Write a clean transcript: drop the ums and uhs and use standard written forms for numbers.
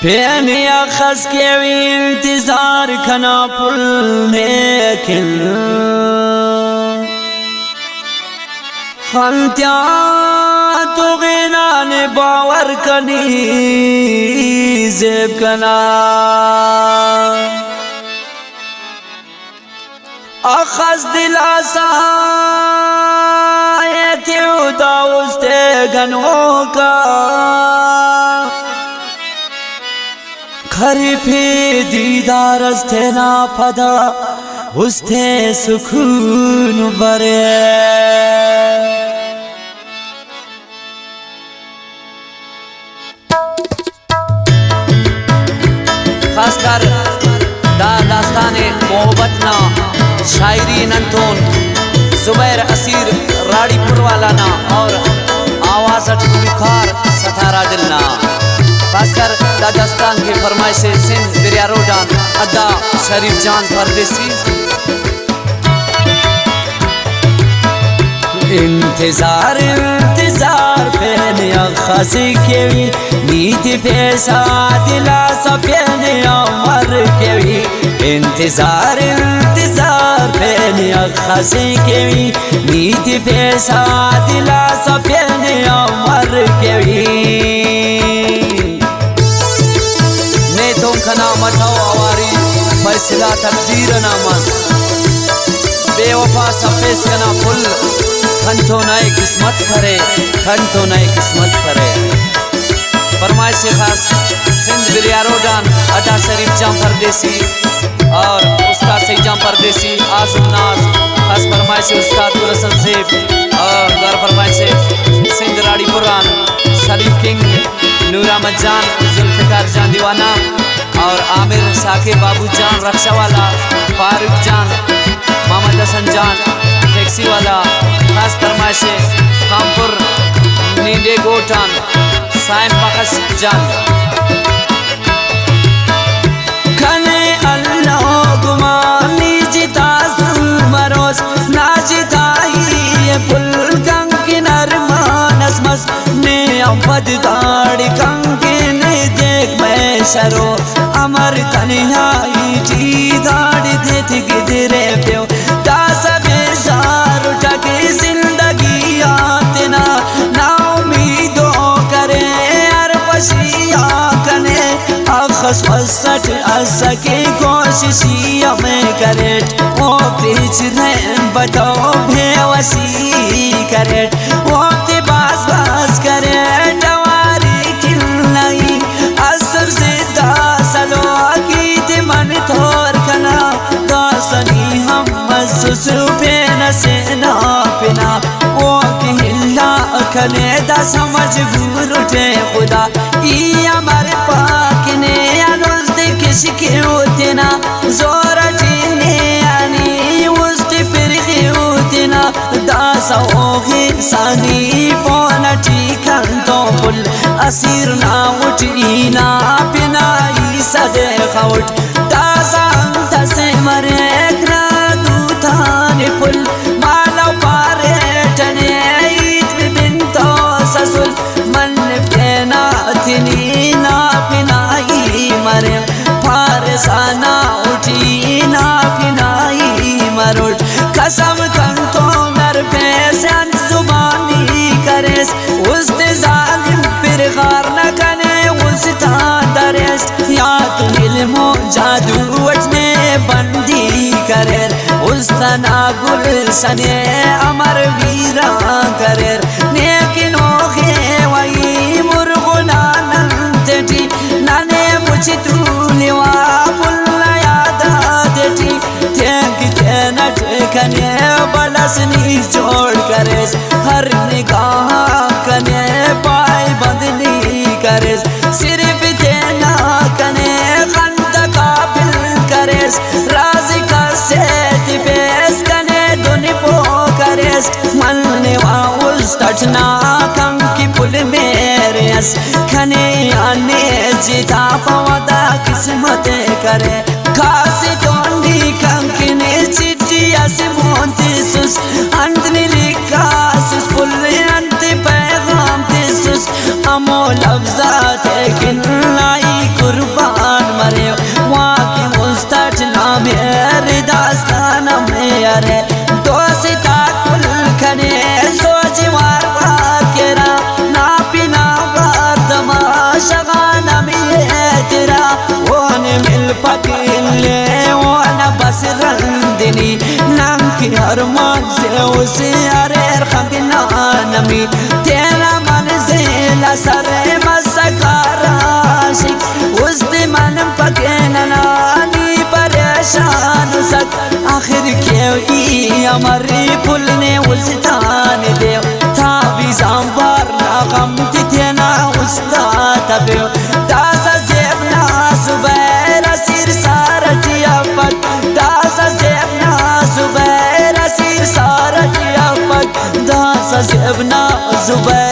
पेनी अखस के इंतजार खना पुल लेकिन खलत्या तो गिना ने बावर कनी जेब कना अखस दिलासा ये त्योदा उस्ते गनों का खरीफे दीदार अस्ते ना पदा उस्ते सुकून बरे खासकर दास्ताने मोहब्बत ना शायरी नंतोन जुबैर असीर रानीपुर वाला ना और आवाज़ बुखार सतार आदिल ना खासकर दास्तान की फरमाइश से सिंध दरिया रोडान अदा शरीफ जान परदेसी इंतजार इंतजार पेने अखसी केवी नीति पैसा दिलासा पेने अमर केवी इंतजार इंतजार पेने अखसी केवी नीति पैसा दिलासा पेने अमर केवी ने तुम खना मठाओ आवारी फैसला तकदीर नामस बेवफा सफेस कना फुल खंतो नए किस्मत करे खंतो नए किस्मत करे फरमाइश से खास सिंध दरिया रोडान अटा शरीफ जाम परदेसी और उस्ताद सही जाम परदेसी आसम नाज खास फरमाइश से उस्ताद गुरसन सेब और घर फरमाइश से सिंध रानीपुरान शरीफ किंग नूरा मजान जुल्फिकार जान दीवाना और आमिर साके बाबू जान रक्षा वाला फारूक जान मोहम्मद हसन जान टैक्सी वाला खास फरमाइश से कामपुर नींदे गोटान साइम बखश जान खने अल्लाह गुमानी जिता मरोस ना जिता ये पुल कंकी नरमानस मस ने अवध दाड़ी कंकी ने देख मैं शरो अमर तन्हाई जी दाड़ी देख गिदरे प्यो दासा बेजार उठके जिंदगी आते ना उम्मीदों करे हर पशिया कने अखस वसट असके कोशिशिया में करे वो पीछ रहन बताओ बेवसी करे वो ते बास करे डवारी किल नहीं असर से दासलो की ते मन थोर कना दासनी हम सुसुपे न से ना पिना वो कहला खने दा समझ भूर उठे खुदा ई हमारे पाक ने अनुस्त किसके होते ना जोर जीने आनी उस्ती फिर होते ना दासा ओही सानी पोना ठीकन तो पुल असीर ना उठी ना पिना ई सदे खाउट दासा अंत से मरे पुल माला पारे टने ईद बिंतो ससुल मन पेना थिनी ना पिनाई मरे फारसाना उठी ना पिनाई मरुट कसम कंतो नर पैसन जुबानी करेस उस्ते जालिम फिर गार न कने उस्ता दरेस या तु इल्मो जादू वटने बंदी करेर उस्तना गुलशने अमर वीरा करेर नेकिन ओखे वही मुर्गुना नंतेटी नाने मुझे तूलिवा पुल्ला यादा देटी तेंक तेनट कने बलसनी जोड़ करेस हर निगाह कने पाई बंदनी करेस सिर्फ तेना कने खंत काबिल करेस राजी का से पेस कने दुनि पो करेस मनने वाउस तटना कंकी पुल मेरे अस खने आने जिता पवदा किस्मत करे खासी तोंडी कंकी ने चिट्ठी अस मोंती सुस अंतनी लिखा सुस पुल अमो लफ्ज़ात किन लाई कुर यारे दोस्ता कुल खने सोच मार केरा ना पिना दमा शगाना मिले तेरा वन मिल पकिले वन बस रंदिनी नाम की हर से उसे अरे खगना नमी तेरा मन से लसरे मसकाराशिक उस मन पकेना नानी परेशान सक आखिर क्यों अमरी फुल ने उस तान देव था भी सांबार ना गम तिथेना उस्ताद तबे दासा जेबना जुबैर असीर सारा जियापत दासा जेबना जुबैर असीर सारा जियापत दासा जेबना जुबैर